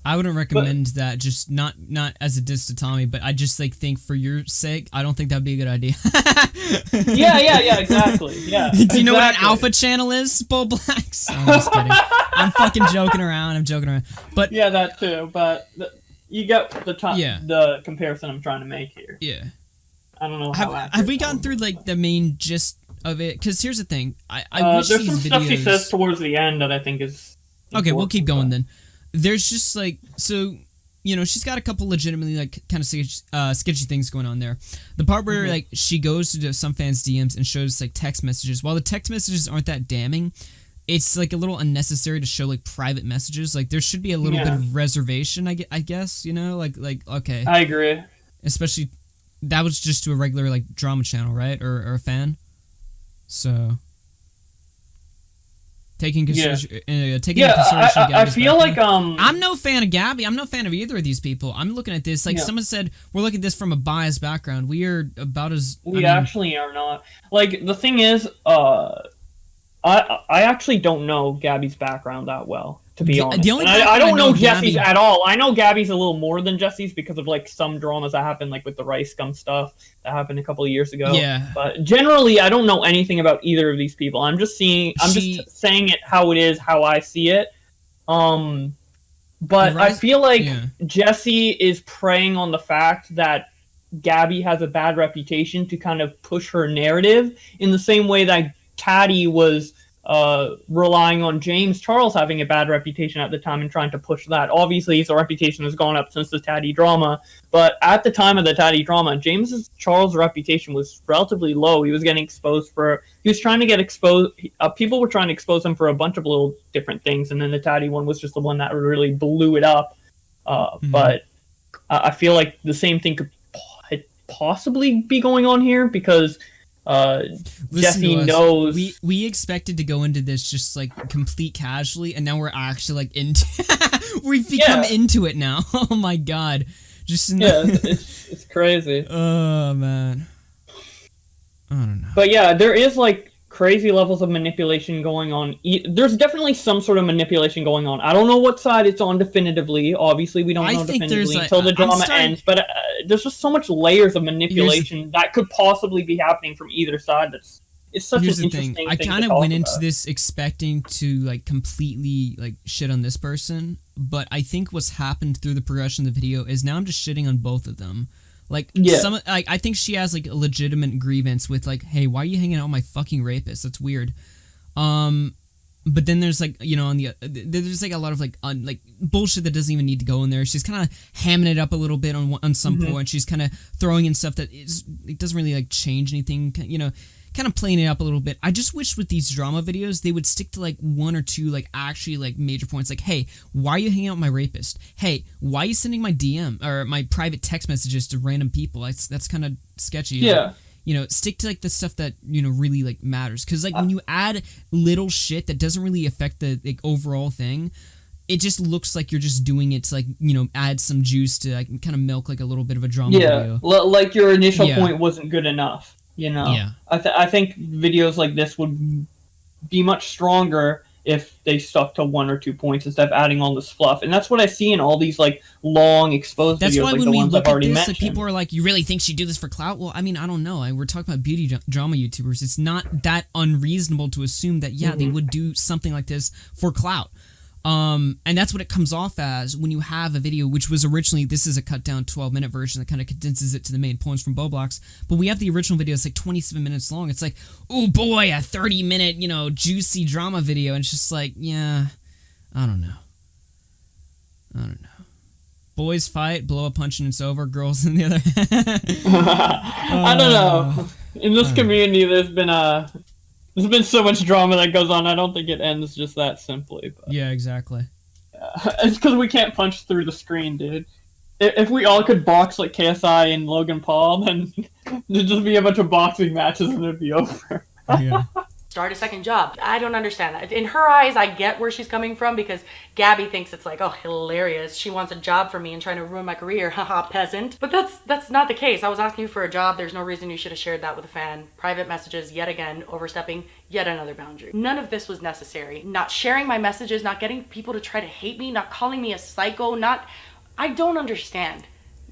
I wouldn't recommend that, just not as a diss to Tommy, but I just like think for your sake, I don't think that'd be a good idea. yeah, exactly. Yeah. Do you know what an alpha channel is, Bowblax? I'm just kidding. I'm fucking joking around. But yeah, that too. But you get the comparison I'm trying to make here. Yeah. I don't know have we gotten through like the main gist of it? Because here's the thing, I wish there's these some stuff videos... she says towards the end that I think is important. Okay, we'll keep going then. There's just like, so, you know, she's got a couple legitimately like kind of sketchy things going on there. The part where like she goes to some fans' DMs and shows like text messages. While the text messages aren't that damning, it's like a little unnecessary to show like private messages. Like there should be a little bit of reservation, I guess, you know, like okay. I agree. Especially that was just to a regular like drama channel, right? Or a fan. So taking consideration. I feel like I'm no fan of Gabbie. I'm no fan of either of these people. I'm looking at this like someone said. We're looking at this from a biased background. We are about as actually are not. Like the thing is, I actually don't know Gabbie's background that well, to be honest. I don't know Jessi's at all. I know Gabbie's a little more than Jessi's because of like some dramas that happened, like with the Rice Gum stuff that happened a couple of years ago. Yeah. But generally, I don't know anything about either of these people. I'm just saying it how it is, how I see it. But I feel like Jessi is preying on the fact that Gabbie has a bad reputation to kind of push her narrative in the same way that Taddy was relying on James Charles having a bad reputation at the time and trying to push that. Obviously, his reputation has gone up since the Taddy drama, but at the time of the Taddy drama, James Charles' reputation was relatively low. He was getting exposed he was trying to get exposed. People were trying to expose him for a bunch of little different things, and then the Taddy one was just the one that really blew it up. But I feel like the same thing could possibly be going on here because Jessi knows. We expected to go into this just like complete casually, and now we're actually like into. We've become into it now. Oh my god! It's crazy. Oh man, I don't know. But yeah, there is like crazy levels of manipulation going on. There's definitely some sort of manipulation going on. I don't know what side it's on definitively. Obviously, we don't know definitively until the drama ends. But there's just so much layers of manipulation that could possibly be happening from either side. It's such an interesting thing. I kind of went into this expecting to like completely like shit on this person, but I think what's happened through the progression of the video is now I'm just shitting on both of them. Like, I think she has, like, a legitimate grievance with, like, hey, why are you hanging out with my fucking rapist? That's weird. But then there's like, you know, on the there's like a lot of like bullshit that doesn't even need to go in there. She's kind of hamming it up a little bit on some point. She's kind of throwing in stuff that it doesn't really like change anything. You know, kind of playing it up a little bit. I just wish with these drama videos they would stick to like one or two like actually like major points. Like, hey, why are you hanging out with my rapist? Hey, why are you sending my DM or my private text messages to random people? That's kind of sketchy. Yeah. Like, you know, stick to like the stuff that, you know, really like matters. Because like when you add little shit that doesn't really affect the like overall thing, it just looks like you're just doing it to like, you know, add some juice to like kind of milk like a little bit of a drama video. Like your initial point wasn't good enough. You know, yeah. I think videos like this would be much stronger if they stuck to 1 or 2 points instead of adding all this fluff. And that's what I see in all these like long exposed videos, why like when the we ones look I've already at this, mentioned. like, people are like, you really think she'd do this for clout? Well, I mean, I don't know. We're talking about beauty drama YouTubers. It's not that unreasonable to assume that, they would do something like this for clout. And that's what it comes off as when you have a video, which was originally, this is a cut down 12-minute version that kind of condenses it to the main points from Bowblax. But we have the original video, it's like 27 minutes long. It's like, oh boy, a 30-minute, you know, juicy drama video. And it's just like, yeah, I don't know. Boys fight, blow a punch and it's over. Girls in the other. I don't know. In this community, there's been so much drama that goes on. I don't think it ends just that simply. But, yeah, exactly. It's because we can't punch through the screen, dude. If we all could box like KSI and Logan Paul, then there'd just be a bunch of boxing matches and it'd be over. Yeah. Start a second job. I don't understand that. In her eyes, I get where she's coming from because Gabbie thinks it's like, oh, hilarious. She wants a job for me and trying to ruin my career. Haha, peasant. But that's not the case. I was asking you for a job. There's no reason you should have shared that with a fan. Private messages, yet again, overstepping yet another boundary. None of this was necessary. Not sharing my messages, not getting people to try to hate me, not calling me a psycho, I don't understand.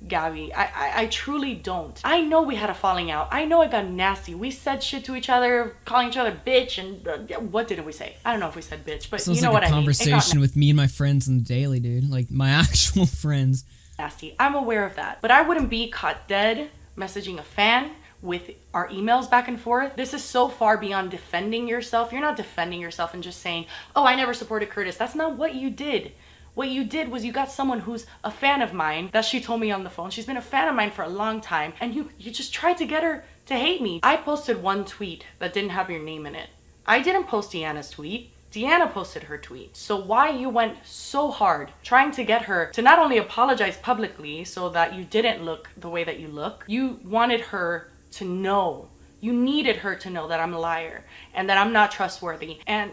Gabbie, I truly don't. I know we had a falling out. I know it got nasty. We said shit to each other, calling each other bitch, and what didn't we say? I don't know if we said bitch, but you know what I mean. Conversation with me and my friends on the daily, dude. Like my actual friends. Nasty. I'm aware of that, but I wouldn't be caught dead messaging a fan with our emails back and forth. This is so far beyond defending yourself. You're not defending yourself and just saying, oh, I never supported Curtis. That's not what you did. What you did was you got someone who's a fan of mine, that she told me on the phone. She's been a fan of mine for a long time, and you just tried to get her to hate me. I posted one tweet that didn't have your name in it. I didn't post Deanna's tweet. Deanna posted her tweet. So why you went so hard trying to get her to not only apologize publicly so that you didn't look the way that you look, you wanted her to know. You needed her to know that I'm a liar and that I'm not trustworthy. And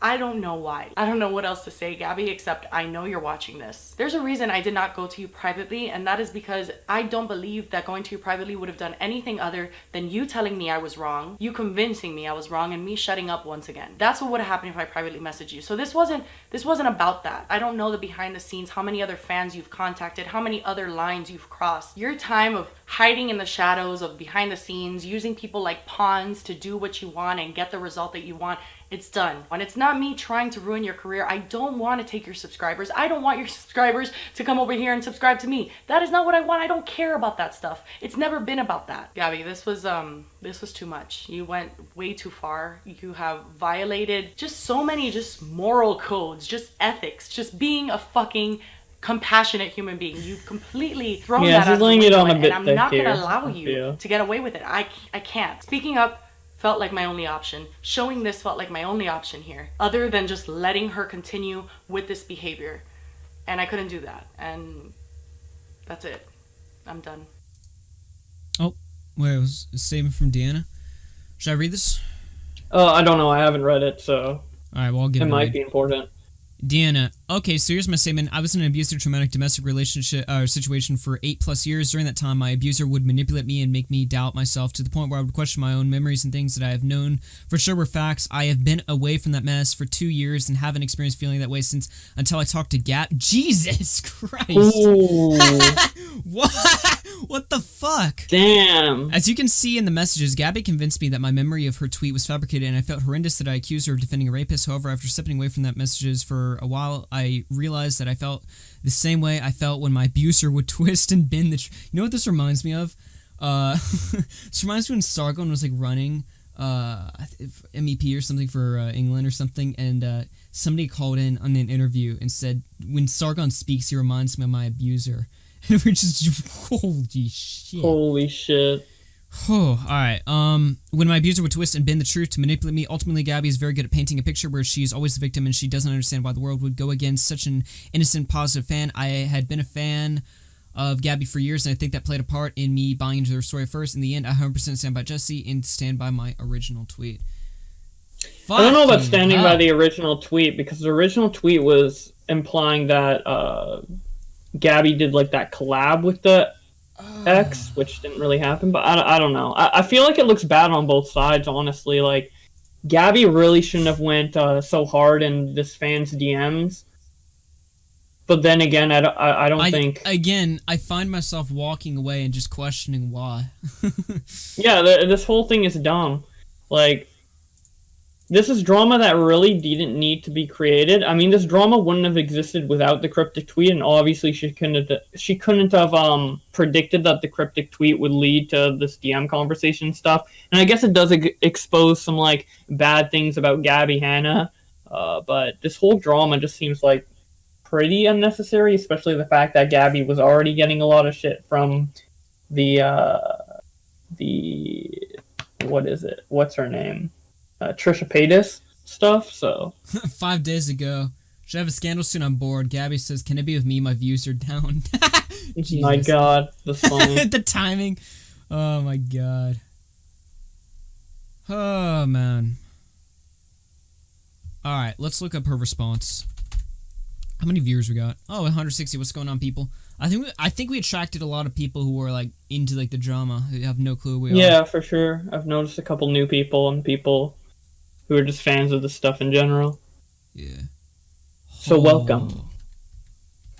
I don't know why. I don't know what else to say, Gabbie, except I know you're watching this. There's a reason I did not go to you privately, and that is because I don't believe that going to you privately would have done anything other than you telling me I was wrong, you convincing me I was wrong, and me shutting up once again. That's what would have happened if I privately messaged you. So this wasn't about that. I don't know the behind the scenes, how many other fans you've contacted, how many other lines you've crossed. Your time of hiding in the shadows of behind the scenes, using people like pawns to do what you want and get the result that you want, it's done. And it's not me trying to ruin your career. I don't want to take your subscribers. I don't want your subscribers to come over here and subscribe to me. That is not what I want. I don't care about that stuff. It's never been about that. Gabbie, this was too much. You went way too far. You have violated just so many just moral codes, just ethics, just being a fucking compassionate human being. You've completely thrown that out the window, and I'm not going to allow you to get away with it. I can't. Speaking up felt like my only option. Showing this felt like my only option here, other than just letting her continue with this behavior. And I couldn't do that. And that's it. I'm done. Oh, wait, it was a statement from Deanna. Should I read this? I don't know. I haven't read it, so. All right, well, I'll get it. It might be important. Deanna, okay, so here's my statement. I was in an abusive, traumatic domestic relationship situation for 8+ years. During that time, my abuser would manipulate me and make me doubt myself to the point where I would question my own memories and things that I have known for sure were facts. I have been away from that mess for 2 years and haven't experienced feeling that way since until I talked to Gap. Jesus Christ! What the fuck? Damn. As you can see in the messages, Gabbie convinced me that my memory of her tweet was fabricated, and I felt horrendous that I accused her of defending a rapist. However, after stepping away from that messages for a while, I realized that I felt the same way I felt when my abuser would twist and bend the... You know what this reminds me of? This reminds me when Stargon was like running MEP or something for England or something, and somebody called in on an interview and said, when Sargon speaks, he reminds me of my abuser. And we're just, holy shit. Holy shit. Oh, alright. When my abuser would twist and bend the truth to manipulate me, ultimately Gabbie is very good at painting a picture where she is always the victim and she doesn't understand why the world would go against such an innocent, positive fan. I had been a fan of Gabbie for years, and I think that played a part in me buying into her story first. In the end, I 100% stand by Jessi and stand by my original tweet. I don't know about standing by the original tweet, because the original tweet was implying that Gabbie did like that collab with the X, which didn't really happen, but I don't know. I feel like it looks bad on both sides, honestly. Like, Gabbie really shouldn't have went so hard in this fan's DMs. But then again, I don't think... Again, I find myself walking away and just questioning why. Yeah, this whole thing is dumb. Like, this is drama that really didn't need to be created. I mean, this drama wouldn't have existed without the cryptic tweet, and obviously she couldn't have predicted that the cryptic tweet would lead to this DM conversation stuff. And I guess it does expose some, like, bad things about Gabbie Hanna. But this whole drama just seems like pretty unnecessary, especially the fact that Gabbie was already getting a lot of shit from the what's her name? Trisha Paytas stuff, so 5 days ago. Should have a scandal soon, I'm bored. Gabbie says, can it be with me? My views are down. My god, that's funny. The timing. Oh my god. Oh man. Alright, let's look up her response. How many viewers we got? Oh, 160. What's going on, people? I think we attracted a lot of people who were like into like the drama, who have no clue who we are. Yeah, for sure. I've noticed a couple new people and people who are just fans of the stuff in general. Yeah. So welcome.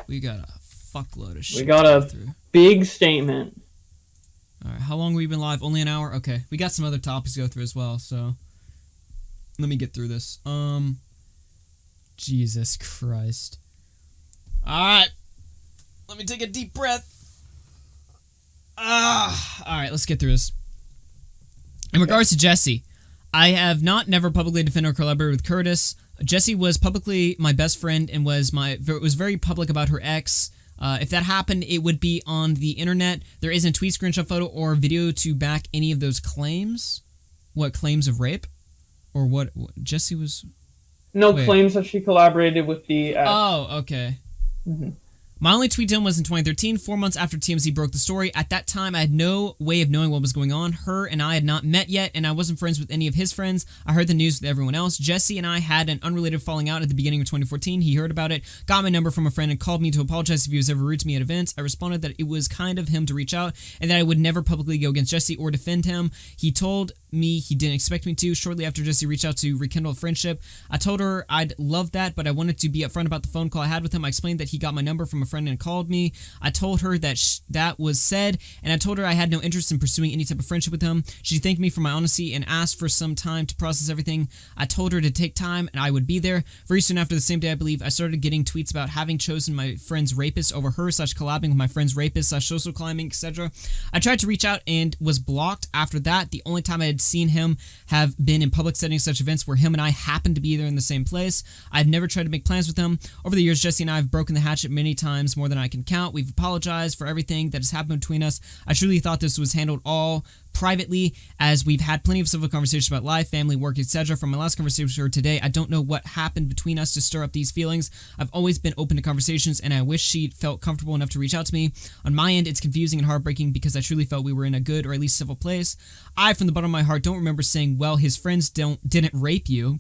We got a fuckload of shit. We got a big statement. Alright, how long have we been live? Only an hour? Okay. We got some other topics to go through as well, so let me get through this. Jesus Christ. Alright. Let me take a deep breath. Alright, let's get through this. In regards to Jessi, I have never publicly defended or collaborated with Curtis. Jessi was publicly my best friend and was very public about her ex. If that happened, it would be on the internet. There isn't a tweet, screenshot, photo, or video to back any of those claims. What, claims of rape? Or what Jessi was... No claims that she collaborated with the ex. Oh, okay. Mm-hmm. My only tweet to him was in 2013, 4 months after TMZ broke the story. At that time, I had no way of knowing what was going on. Her and I had not met yet, and I wasn't friends with any of his friends. I heard the news with everyone else. Jessi and I had an unrelated falling out at the beginning of 2014. He heard about it, got my number from a friend, and called me to apologize if he was ever rude to me at events. I responded that it was kind of him to reach out, and that I would never publicly go against Jessi or defend him. He told me he didn't expect me to. Shortly after Jessi reached out to rekindle a friendship, I told her I'd love that, but I wanted to be upfront about the phone call I had with him. I explained that he got my number from a friend and called me. I told her that that was said, and I told her I had no interest in pursuing any type of friendship with him. She thanked me for my honesty and asked for some time to process everything. I told her to take time and I would be there. Very soon after the same day, I believe, I started getting tweets about having chosen my friend's rapist over her, /collabing with my friend's rapist, /social climbing, etc. I tried to reach out and was blocked after that. The only time I had seen him have been in public settings, such events where him and I happened to be there in the same place. I've never tried to make plans with him. Over the years, Jessi and I have broken the hatchet many times, more than I can count. We've apologized for everything that has happened between us. I truly thought this was handled all privately, as we've had plenty of civil conversations about life, family, work, etc. From my last conversation with her today, I don't know what happened between us to stir up these feelings. I've always been open to conversations, and I wish she felt comfortable enough to reach out to me. On my end, it's confusing and heartbreaking because I truly felt we were in a good or at least civil place. I, from the bottom of my heart, don't remember saying, well, his friends didn't rape you.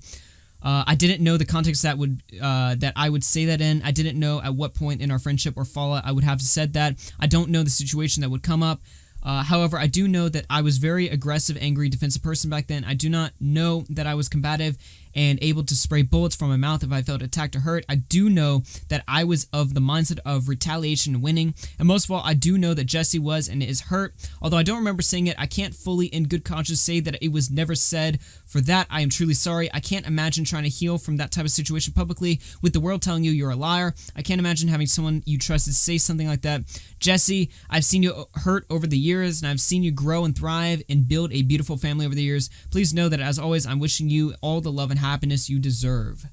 I didn't know the context that I would say that in. I didn't know at what point in our friendship or fallout I would have said that. I don't know the situation that would come up. However, I do know that I was very aggressive, angry, defensive person back then. I do not know that I was combative and able to spray bullets from my mouth if I felt attacked or hurt. I do know that I was of the mindset of retaliation and winning, and most of all, I do know that Jessi was and is hurt. Although I don't remember saying it, I can't fully in good conscience say that it was never said. For that, I am truly sorry. I can't imagine trying to heal from that type of situation publicly with the world telling you you're a liar. I can't imagine having someone you trusted say something like that. Jessi, I've seen you hurt over the years, and I've seen you grow and thrive and build a beautiful family over the years. Please know that, as always, I'm wishing you all the love and happiness you deserve.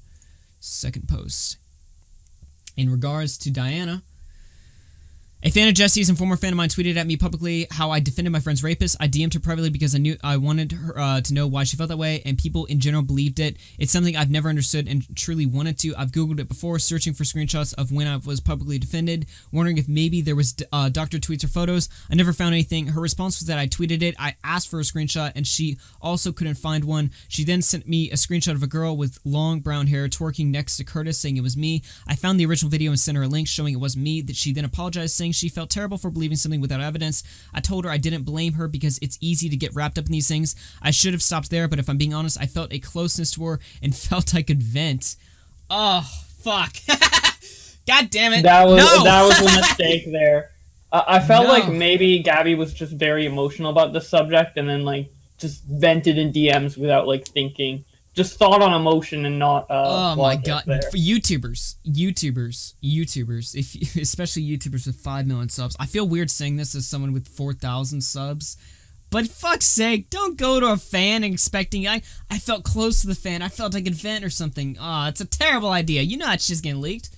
Second post. In regards to Diana, a fan of Jessi's and former fan of mine tweeted at me publicly how I defended my friend's rapist. I DM'd her privately because I knew I wanted her to know why she felt that way, and people in general believed it. It's something I've never understood and truly wanted to. I've Googled it before, searching for screenshots of when I was publicly defended, wondering if maybe there was doctor tweets or photos. I never found anything. Her response was that I tweeted it. I asked for a screenshot, and she also couldn't find one. She then sent me a screenshot of a girl with long brown hair twerking next to Curtis, saying it was me. I found the original video and sent her a link showing it wasn't me. That she then apologized, saying she felt terrible for believing something without evidence. I told her I didn't blame her because it's easy to get wrapped up in these things. I should have stopped there, but if I'm being honest, I felt a closeness to her and felt I could vent. Oh, fuck. God damn it. That was a mistake there. I felt like maybe Gabbie was just very emotional about this subject and then, like, just vented in DMs without, like, thinking. Just thought on emotion and not oh my god. For YouTubers, especially YouTubers with 5 million subs. I feel weird saying this as someone with 4,000 subs, but fuck's sake, don't go to a fan expecting I felt close to the fan. I felt I could vent or something. It's a terrible idea. You know it's just getting leaked.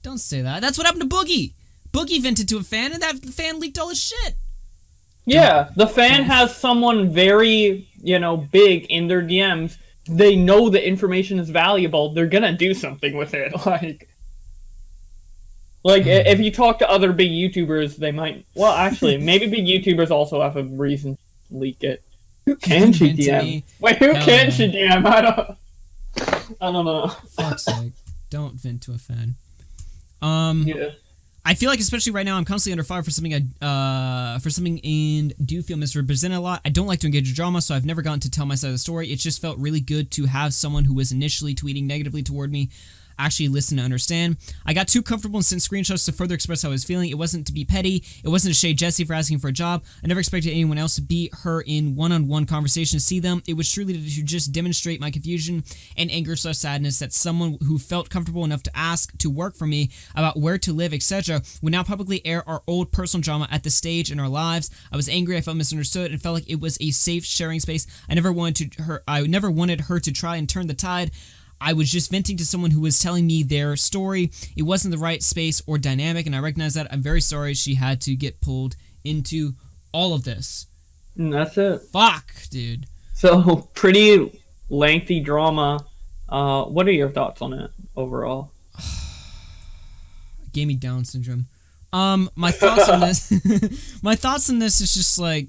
Don't say that. That's what happened to Boogie. Boogie vented to a fan and that fan leaked all his shit. Yeah, the fan has someone very, big in their DMs. They know the information is valuable. They're gonna do something with it. Like if you talk to other big YouTubers, they might. Well, actually, maybe big YouTubers also have a reason to leak it. Who can she DM? Wait, who can she DM? I don't know. Fuck's sake! Don't vent to a fan. Yeah. I feel like, especially right now, I'm constantly under fire for something and do feel misrepresented a lot. I don't like to engage in drama, so I've never gotten to tell my side of the story. It just felt really good to have someone who was initially tweeting negatively toward me actually listen to understand. I got too comfortable and sent screenshots to further express how I was feeling. It wasn't to be petty. It wasn't to shade Jessi for asking for a job. I never expected anyone else to beat her in one-on-one conversation to see them. It was truly to just demonstrate my confusion and anger / sadness that someone who felt comfortable enough to ask to work for me about where to live, etc., would now publicly air our old personal drama at the stage in our lives. I was angry. I felt misunderstood and felt like it was a safe sharing space. I never wanted her to try and turn the tide. I was just venting to someone who was telling me their story. It wasn't the right space or dynamic, and I recognize that. I'm very sorry she had to get pulled into all of this. And that's it. Fuck, dude. So, pretty lengthy drama. What are your thoughts on it overall? Gave me Down syndrome. My thoughts on this. My thoughts on this is just like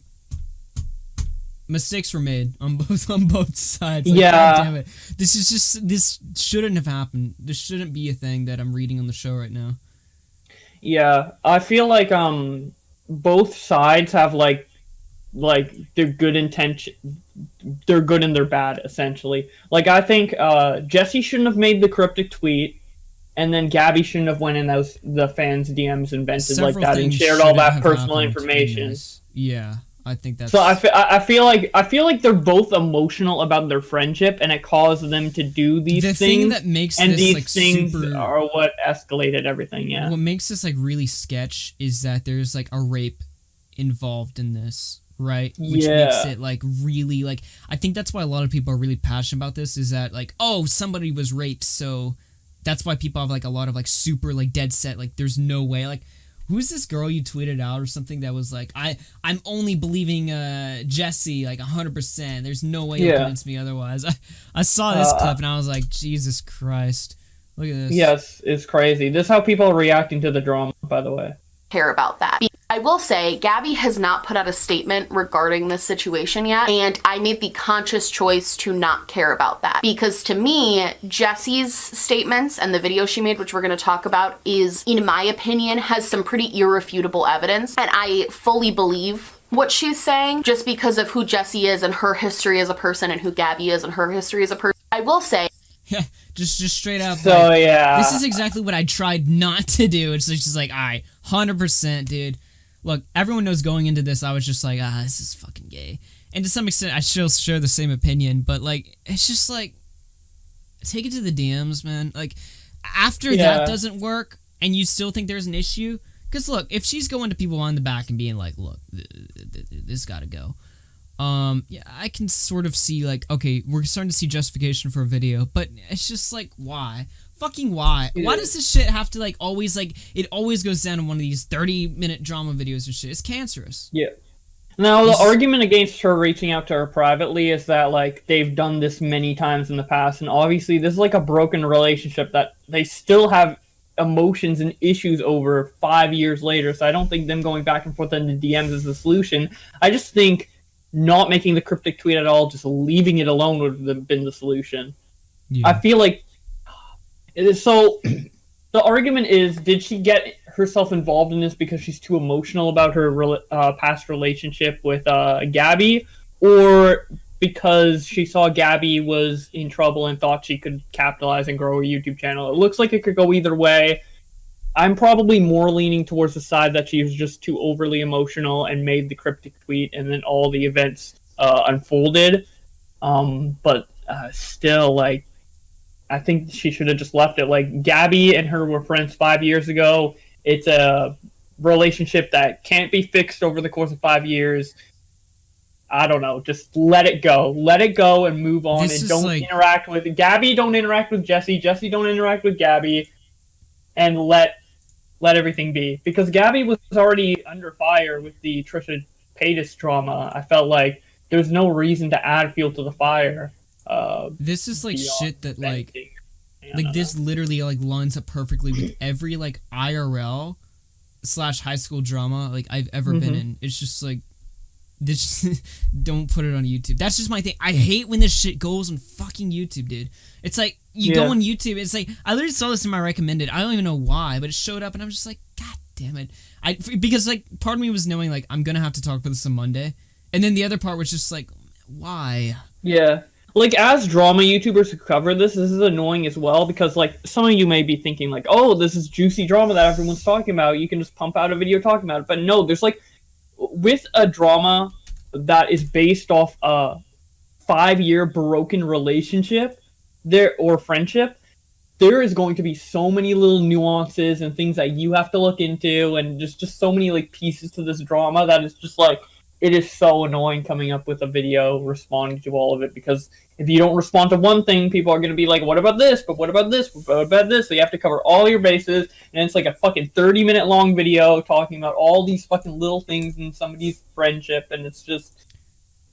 mistakes were made on both sides. Like, yeah. God damn it. This shouldn't have happened. This shouldn't be a thing that I'm reading on the show right now. Yeah, I feel like both sides have like their good intention. They're good and they're bad, essentially. Like, I think Jessi shouldn't have made the cryptic tweet, and then Gabbie shouldn't have went in the fans' DMs and vented like that and shared all that personal information. Yeah. I think that's... So I feel like they're both emotional about their friendship, and it caused them to do these things. The thing that makes and this, these like, things super... are what escalated everything. Yeah. What makes this like really sketch is that there's like a rape involved in this, right? Which makes it like really like... I think that's why a lot of people are really passionate about this. Is that like, oh, somebody was raped, so that's why people have like a lot of like super like dead set. Like, there's no way. Like, who's this girl you tweeted out or something that was like, I'm only believing Jessi like 100%. There's no way you'll convince me otherwise. I saw this clip and I was like, Jesus Christ. Look at this. Yes, it's crazy. This is how people are reacting to the drama, by the way. Care about that. I will say, Gabbie has not put out a statement regarding this situation yet, and I made the conscious choice to not care about that. Because to me, Jessi's statements and the video she made, which we're going to talk about, is, in my opinion, has some pretty irrefutable evidence, and I fully believe what she's saying just because of who Jessi is and her history as a person and who Gabbie is and her history as a person. I I will say. Yeah, just straight up. So like, yeah, this is exactly what I tried not to do. It's just like, all right, 100%, dude. Look, everyone knows going into this, I was just like, this is fucking gay. And to some extent, I still share the same opinion, but like, it's just like, take it to the DMs, man. Like, after that doesn't work, and you still think there's an issue, because look, if she's going to people on the back and being like, look, this gotta go. Yeah, I can sort of see, like, okay, we're starting to see justification for a video, but it's just like, why? Fucking why? Yeah. Why does this shit have to, like, always, like, it always goes down in one of these 30-minute drama videos or shit? It's cancerous. Yeah. Now, the argument against her reaching out to her privately is that, like, they've done this many times in the past, and obviously this is, like, a broken relationship that they still have emotions and issues over 5 years later, so I don't think them going back and forth in the DMs is the solution. I just think not making the cryptic tweet at all, just leaving it alone would have been the solution. Yeah. I feel like it is so. The argument is, did she get herself involved in this because she's too emotional about her past relationship with Gabbie, or because she saw Gabbie was in trouble and thought she could capitalize and grow a YouTube channel? It looks like it could go either way. I'm probably more leaning towards the side that she was just too overly emotional and made the cryptic tweet, and then all the events unfolded. But still, like, I think she should have just left it. Like, Gabbie and her were friends 5 years ago. It's a relationship that can't be fixed over the course of 5 years. I don't know. Just let it go. Let it go and move on. And don't interact with Gabbie. Don't interact with Jessi. Jessi, don't interact with Gabbie. And let everything be. Because Gabbie was already under fire with the Trisha Paytas drama. I felt like there's no reason to add fuel to the fire. This is like shit that like this literally like lines up perfectly with every like IRL / high school drama like I've ever been in. It's just like, this. Don't put it on YouTube. That's just my thing. I hate when this shit goes on fucking YouTube, dude. It's like, you go on YouTube, it's like, I literally saw this in my recommended. I don't even know why, but it showed up and I'm just like, god damn it. Because like, part of me was knowing like, I'm gonna have to talk about this on Monday. And then the other part was just like, why? Yeah. Like, as drama YouTubers who cover this is annoying as well, because, like, some of you may be thinking, like, oh, this is juicy drama that everyone's talking about. You can just pump out a video talking about it. But no, there's, like, with a drama that is based off a 5-year broken relationship or friendship, there is going to be so many little nuances and things that you have to look into, and just so many, like, pieces to this drama that is just, like, it is so annoying coming up with a video responding to all of it, because if you don't respond to one thing, people are going to be like, what about this? But what about this? What about this? So you have to cover all your bases, and it's like a fucking 30-minute long video talking about all these fucking little things in somebody's friendship, and it's just,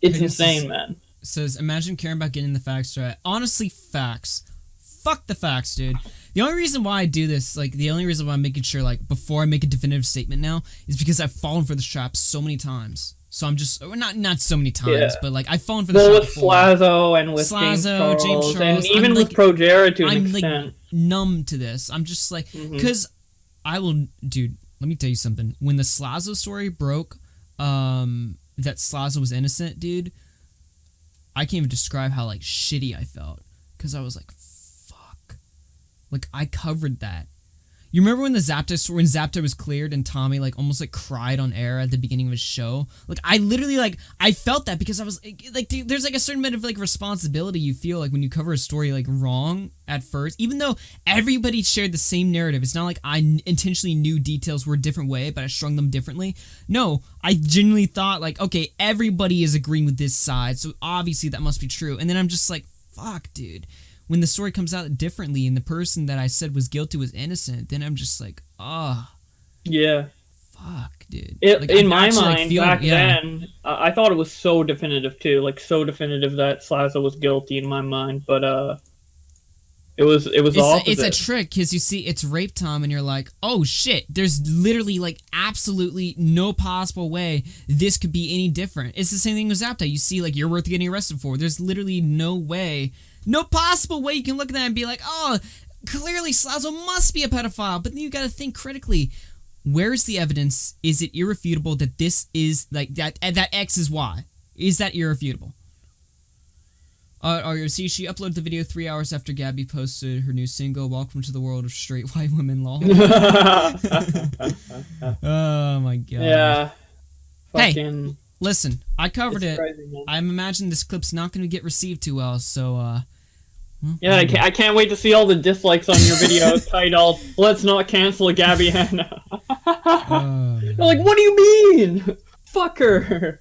it's insane, man. Says, imagine caring about getting the facts right. Honestly, facts. Fuck the facts, dude. The only reason why I do this, like, the only reason why I'm making sure, like, before I make a definitive statement now, is because I've fallen for this trap so many times. So I'm just, not so many times, but like I've fallen for the with Slazo and with James Charles, and even with ProJared to an extent. I'm like numb to this. I'm just like, because dude, let me tell you something. When the Slazo story broke, that Slazo was innocent, dude, I can't even describe how like shitty I felt, because I was like, fuck, like I covered that. You remember when when Zapta was cleared and Tommy like almost like cried on air at the beginning of his show? Like I literally like I felt that, because I was like there's like a certain bit of like responsibility you feel like when you cover a story like wrong at first, even though everybody shared the same narrative. It's not like I intentionally knew details were a different way, but I strung them differently. No, I genuinely thought like, okay, everybody is agreeing with this side, so obviously that must be true. And then I'm just like, fuck, dude. When the story comes out differently and the person that I said was guilty was innocent, then I'm just like, yeah, fuck, dude. Like, in my mind, back then, I thought it was so definitive too, like so definitive that Slazo was guilty in my mind, but it was opposite. It's a trick, because you see, it's rape Tom, and you're like, oh shit, there's literally like absolutely no possible way this could be any different. It's the same thing with Zapta. You see, like, you're worth getting arrested for. There's literally no possible way you can look at that and be like, oh, clearly Slazo must be a pedophile. But then you gotta think critically. Where's the evidence? Is it irrefutable that this is, like, that X is Y? Is that irrefutable? AugieRFC, she uploaded the video 3 hours after Gabbie posted her new single, Welcome to the World of Straight White Women Law. Oh my god. Yeah. Hey, listen, I covered it. Crazy, I'm imagining this clip's not going to get received too well, so, yeah, I can't wait to see all the dislikes on your video titled, Let's Not Cancel Gabbie Hanna. They're like, what do you mean? Fuck her.